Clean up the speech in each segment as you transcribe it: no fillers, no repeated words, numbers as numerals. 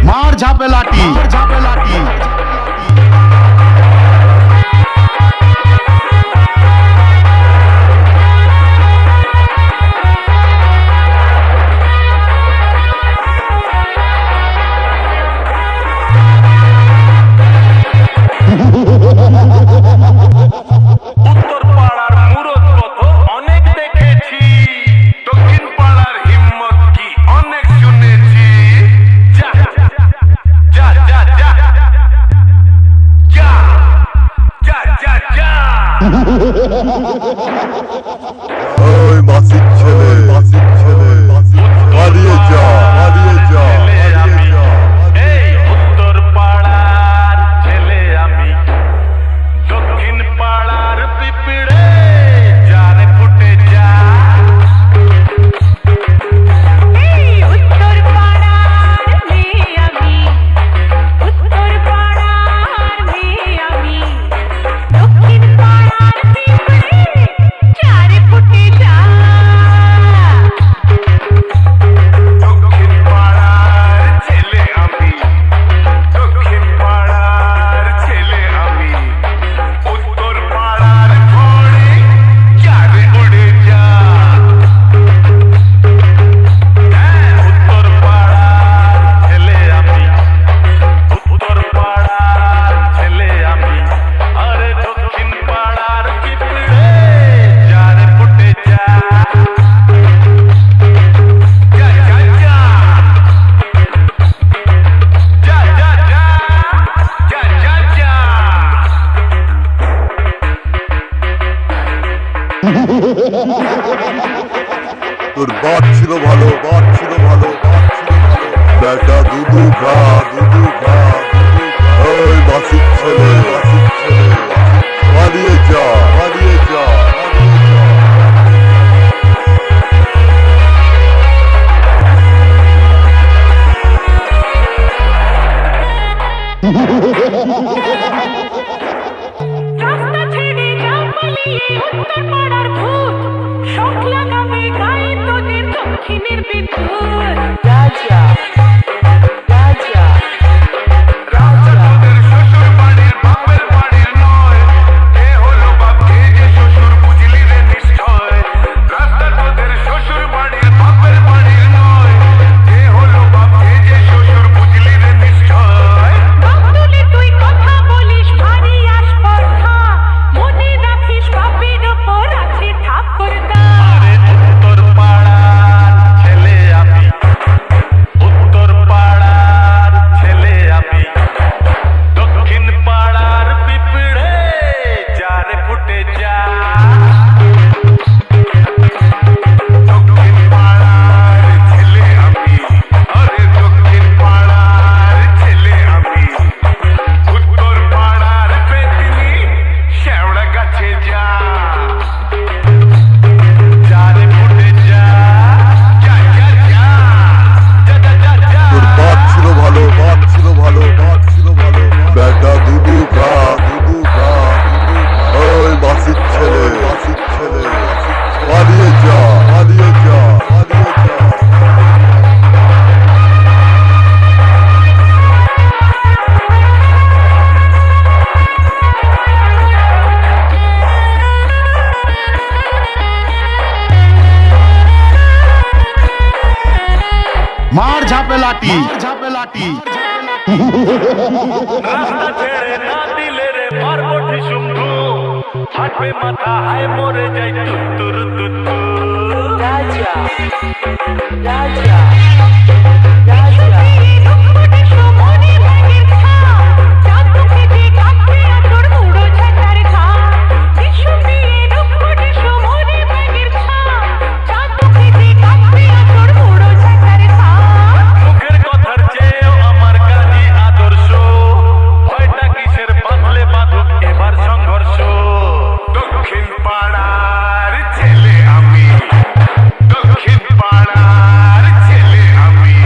मार झापे लाठी, मार झापे लाठी। উত্তর পাড়ার মুরত কত অনেক দেখেছি, দক্ষিণ পাড়ার হিম্মত কি অনেক শুনেছি। যা যা যা যা যা যা যা যা। ওই মাসির ছেলে, মাসির ছেলে, পালিয়ে যা, পালিয়ে যা, পালিয়ে যা। এই উত্তর পাড়ার ছেলে আমি, দক্ষিণ পাড়ার পিঁপড়ে, যারে ফুটে যা। এই উত্তর পাড়ার মেয়ে আমি, উত্তর পাড়ার মেয়ে আমি, দক্ষিণ পাড়ার পিঁপড়ে, চারে ফুটে যা। দক্ষিণ পাড়ার ছেলে আমি, দক্ষিণ পাড়ার ছেলে আমি, উত্তর পাড়ার ঘোড়ে, যারে উড়ে যা। হ্যাঁ, উত্তর পাড়ার ছেলে আমি, উত্তর পাড়ার ছেলে আমি, আরে দক্ষিণ পাড়ার পিঁপড়ে, যারে ফুটে যা। যা যা যা যা যা যা যা যা যা। তোর বাপ ছিল ভালো, বাপ ছিল ভালো, বাপ ছিল ভালো। বেটা দুধু খা, দুধু খা, দুধু খা। ওই মাসির ছেলে, মাসির ছেলে, পালিয়ে যা, পালিয়ে যা, পালিয়ে যা। রাস্তা ছেড়ে যা পালিয়ে, উত্তর পাড়ার ভূত শোক লাগাবে গায়ে তোদের দক্ষিণের বিদ্যুৎ। রাজা রাজা রাস্তা তোদের শ্বশুর বাড়ির বাপের বাড়ির নয়, কে হলো বাপ কে যে শ্বশুর বুঝলি রে নিশ্চয়। রাস্তা তোদের শ্বশুর বাড়ির বাপের বাড়ির নয়, কে হলো বাপ কে যে শ্বশুর বুঝলি রে নিশ্চয়। বাপতুলে তুই কথা বলিস ভারী আস্পর্ধা, মনে রাখিস বাপের ওপর আছে ঠাকুরদা। আরে উত্তর পাড়ার ছেলে আমি, উত্তর পাড়ার ছেলে আমি, দক্ষিণ পাড়ার পিঁপড়ে, যারে ফুটে যা। দক্ষিণ পাড়ার ছেলে আমি, আরে দক্ষিণ পাড়ার ছেলে আমি, উত্তর পাড়ার পেতনি, শেওড়া গাছে যা। যারে ফুটে যা যা যা যা যা যা যা যা। তোর বাপ ছিল ভালো, বাপ ছিল ভালো, বাপ ছিল ভালো। বেটা দুধু খা, দুধু খা, দুধু খা। ওই মাসির ছেলে, মাসির ছেলে, পালিয়ে যা, পালিয়ে যা, পালিয়ে যা। मार झापे लाठी, मार झापे लाठी। রাস্তা ছেড়ে না দিলে রে মারবো ঢিসুম ধুম, হাঁটবে মাথা হায় মরে যাই তুত্তুর তুত্তুর। রাজা রাজা রাজা রূপকটে সমনে ভাগের খা, চাঁদ খেতে কাটবে আতর মুড়ো ঝাঁটার খা। বিশু দিয়ে রূপকটে সমনে ভাগের খা, চাঁদ খেতে কাটবে আতর মুড়ো ঝাঁটার খা। মুখের কথার চেয়েও আমার কাজী আদর্শ, ভয়টা কিসের বাঁধলে বাঁধুক এবার সংঘর্ষ। দক্ষিণ পাড়ার ছেলে আমি, দক্ষিণ পাড়ার ছেলে আমি,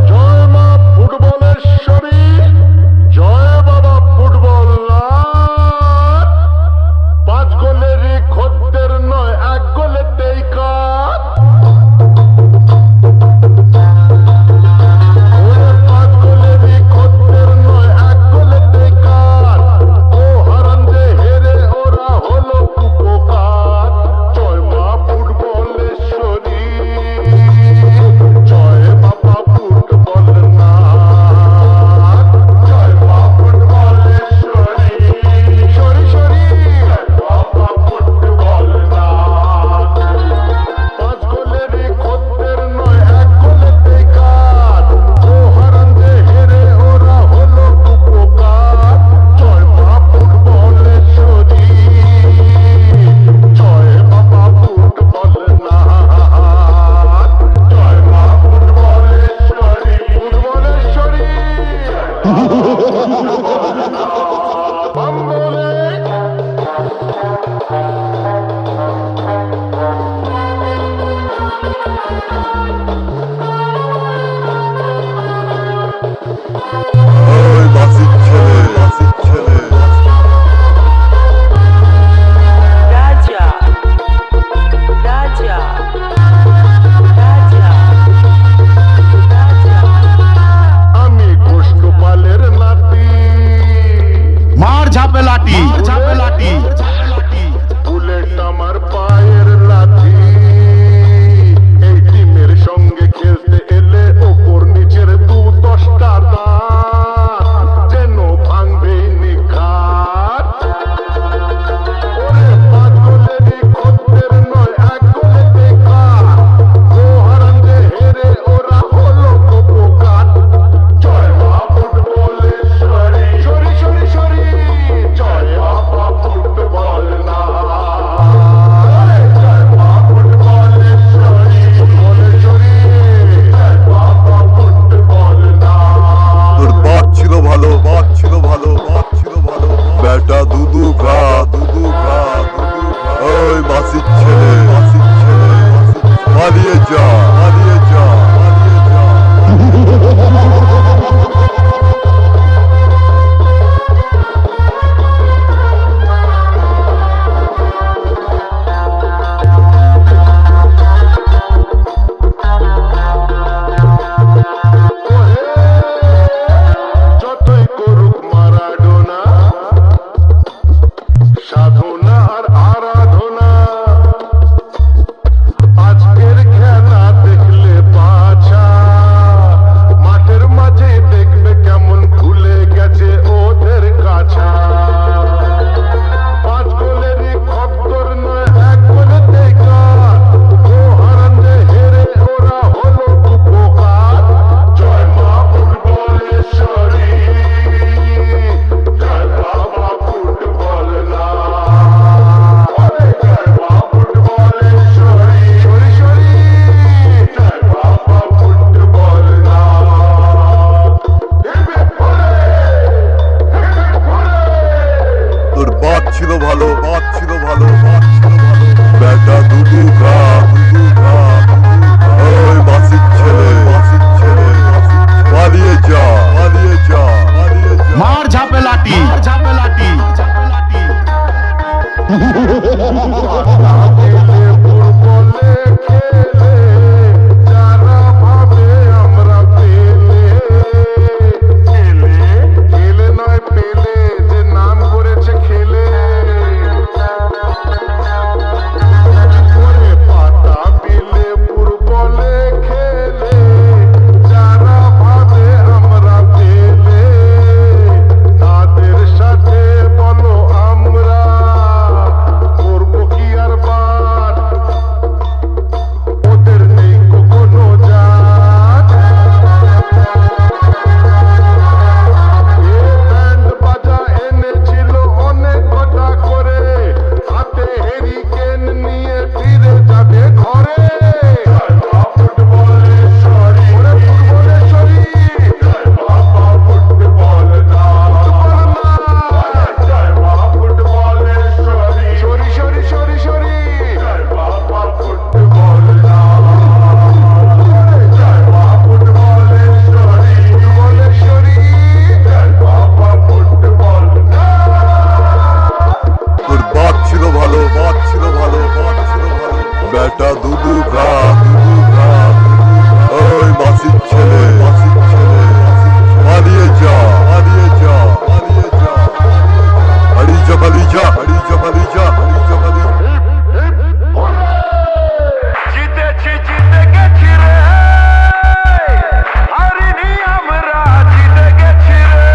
জয় মা ফুটবলেশ্বরী, জয় বাবা ফুটবল নাথ। 5 গোলেরই খদ্দের নয়, 1 গোলেতেই কাত। ওরে 5 গোলেরই খদ্দের নয়, 1 গোলেতেই কাত। ও হারান যে হেরে ওরা হলো কুপোকাত। জয় মা ফুটবলেশ্বরী, জয় বাবা ফুটবল নাথ। জয় মা ফুটবলেশ্বরী, সরি সরি, জয় বাবা ফুটবল নাথ। 5 গোলেরই খদ্দের নয়, 1 গোলেতেই কাত। ও হারান যে হেরে ওরা হলো কুপোকাত। জয় মা ফুটবলেশ্বরী, জয় বাবা ফুটবল নাথ। জয় মা ফুটবলেশ্বরী, ফুটবলেশ্বরী। বাম্বলে ওই বাসির ছেলে, বাসির ছেলে। রাজা রাজা রাজা রাজা আমি গোষ্ঠপালের নাতি, मार झापे लाठी मार झापे लाठी বুলেট আমার পায়ের লাথি। এই টিমের সঙ্গে খেলতে এলে ওপর নিচের 2-10টা দাঁত যেন ভাঙবে নিখাত। ওরে 5 গোলেরই খদ্দের নয়, 1 গোলেতেই বেটা দুধু খা দুধু খা ওই মাসির ছেলে পালিয়ে যা পালিয়ে যা পালিয়ে যা হারিয়ে যা পালিয়ে যা হারিয়ে যা পালিয়ে যা হারিয়ে যা পালিয়ে জিতেছি জিতে গেছি রে হারিনি আমরা জিতে গেছি রে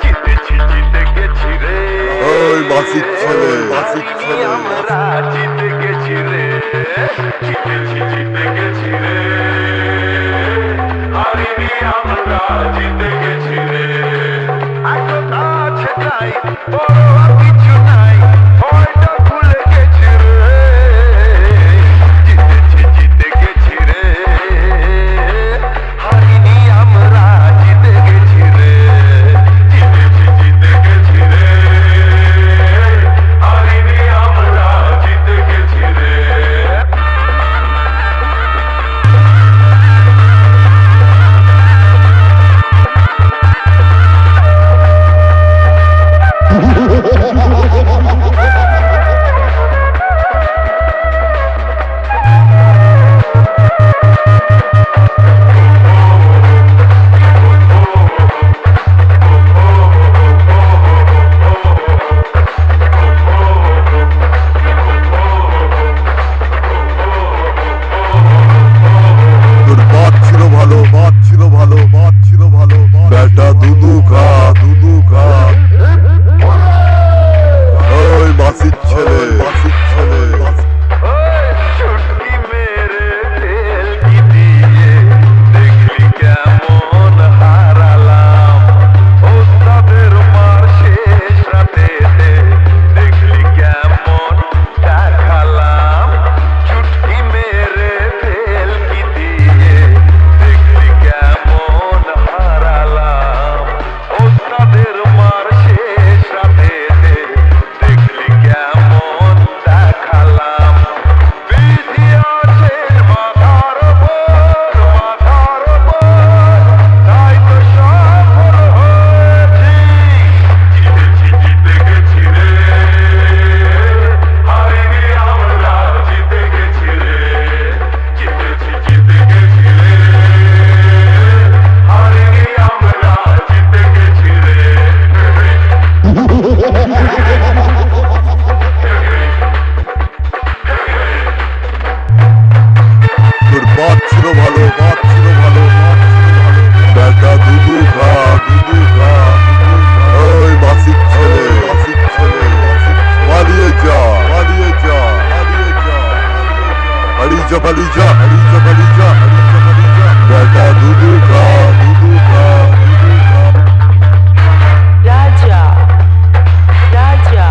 জিতেছি জিতে গেছি রে ওই মাসির ছেলে মাসির ছেলে আমরা জিতে গেছি রে জিতেছি জিতে গেছি রে হারিনি আমরা জিতে গেছি রে এখন আছে তাই বড় আর কিছু নাই ভয়টা ভুলে গেছি রে জিতেছি জিতে গেছি রে হারিনি আমরা জিতে গেছি রে জিতেছি জিতে গেছি রে হারিনি আমরা জিতে গেছি রে তোর বাপ ছিল ভালো বাপ ছিল ভালো বাপ ছিল ভালো বেটা দুধু খা দুধু খা ওই মাসির ছেলে মাসির ছেলে ছুটকি মেরে ঢেলকি দিয়ে দেখলি কেমন হারালাম ওস্তাদের মার শেষ রাতেতে দেখলি কেমন দেখালাম ছুটকি মেরে ঢেলকি দিয়ে দেখলি কেমন হারালাম ওস্তাদের মার শেষ রাতেতে দেখলি কেমন দেখালাম বিধি আছে মাথার ওপর তাই তো সফল হয়েছি জিতেছি জিতে গেছি রে হারিনি আমরা জিতে গেছি রে জিতেছি জিতে গেছি রে হারিনি আমরা জিতে গেছি রে তোর বাপ ছিল ভালো বাপ ছিল ভালো বাপ ছিল ভালো বেটা দুধু খা দুধু খা ওই মাসির ছেলে মাসির ছেলে পালিয়ে যা পালিয়ে যা পালিয়ে যা হারিয়ে যা পালিয়ে যা হারিয়ে যা পালিয়ে যা হারিয়ে যা পালিয়ে যা বেটা দুধু খা দুধু খা দুধু খা রাজা রাজা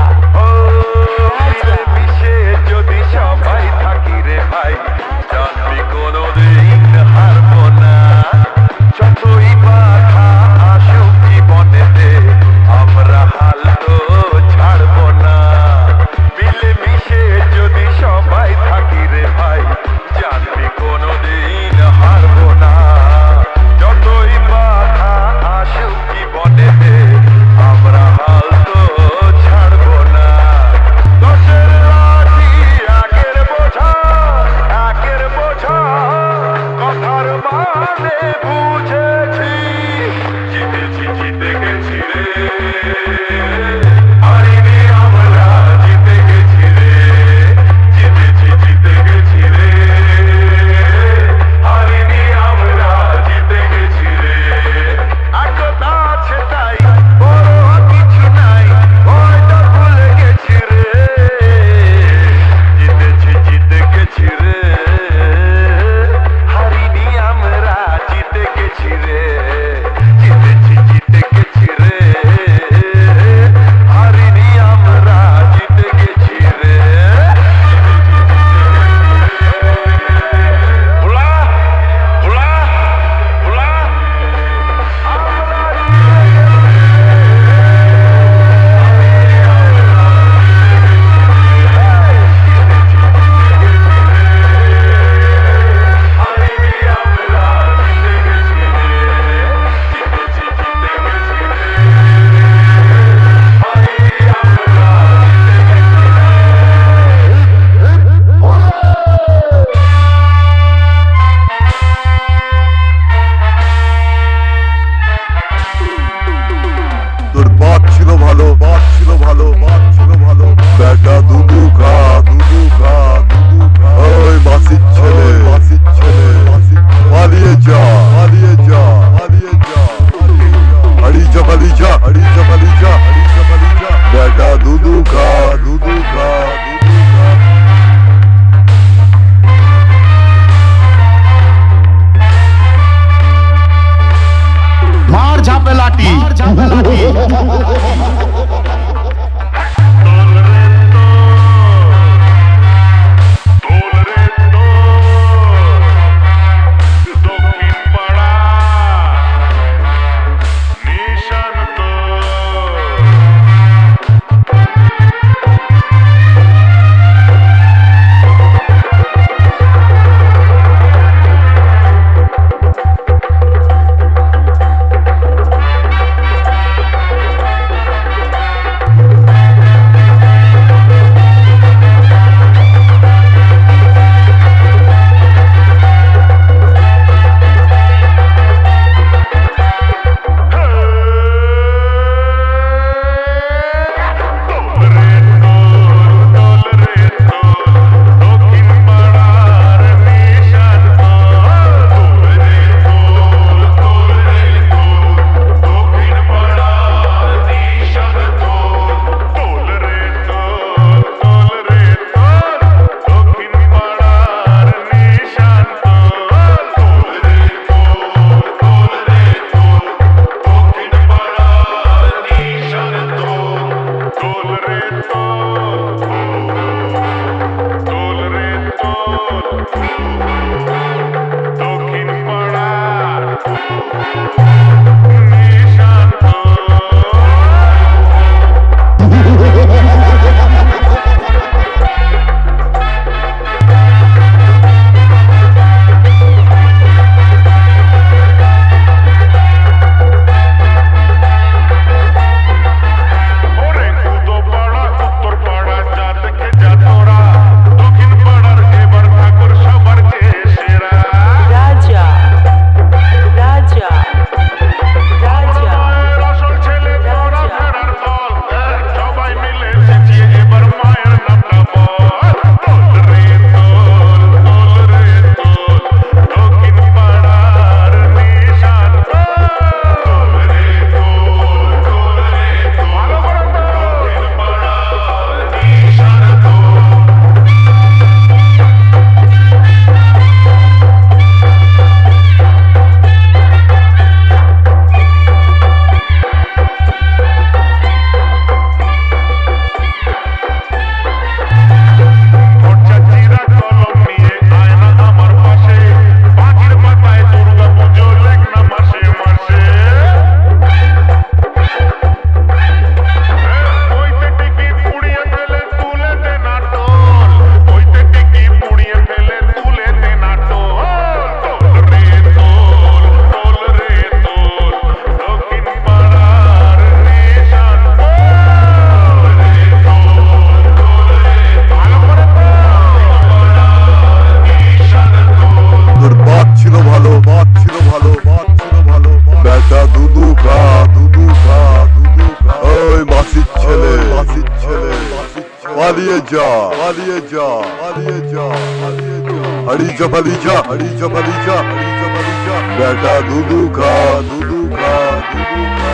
মিশে যদি সবাই থাকি রে ভাই জানবি কোনোদিন হারবো না যতই বাধা আসুক জীবনেতে আমরা হাল তো ছাড়বো না মিলে মিশে যদি সবাই থাকি রে ভাই জানবি কোনোদিন হারবো না যতই দক্ষিণ পাড়ার নিশান্ত ওরে কুদো পাড়া উত্তর পাড়া যা দেখে যা তোরা দক্ষিণ পাড়ার এবার ঠাকুর সবার চেয়ে সেরা রাজা রাজা রাজা মায়ের আসল ছেলে তোরা ভেড়ার দল সবাই মিলে চেঁচিয়ে এবার মায়ের নামটা বল তোল রে তোল রে তোল দক্ষিণ পাড়ার নিশান্ত তোল রে তোল রে ভালো করে দক্ষিণ পাড়ার নিশান্ত ভট্টাচিরা কলম নিয়ে আয় না আমার পাশে পাখির মাথায় দুর্গা পুজো লেখ না মাসে মাসে ওইতে টিকিট পুড়িয়ে ফেলে তুলে দে না টোল ওইতে টিকিট পুড়িয়ে ফেলে তুলে দে না টোল তোল রে তোল রে তোল দক্ষিণ পাড়ার নিশান্ত রে তোল রে ভালো করে তোর বাদ ছিল ভালো, বাদ ছিল ভালো, বাদ ছিল ভালো। বেটা দুধু খা, দুধু খা, দুধু খা। ওই মাসির ছেলে, মাসির ছেলে, পালিয়ে যা, পালিয়ে যা, পালিয়ে যা, পালিয়ে যা। হাড়ি যা, পালিয়ে যা, হাড়ি যা, পালিয়ে যা, হাড়ি যা, পালিয়ে যা। বেটা দুধু খা, দুধু খা, দুধু খা।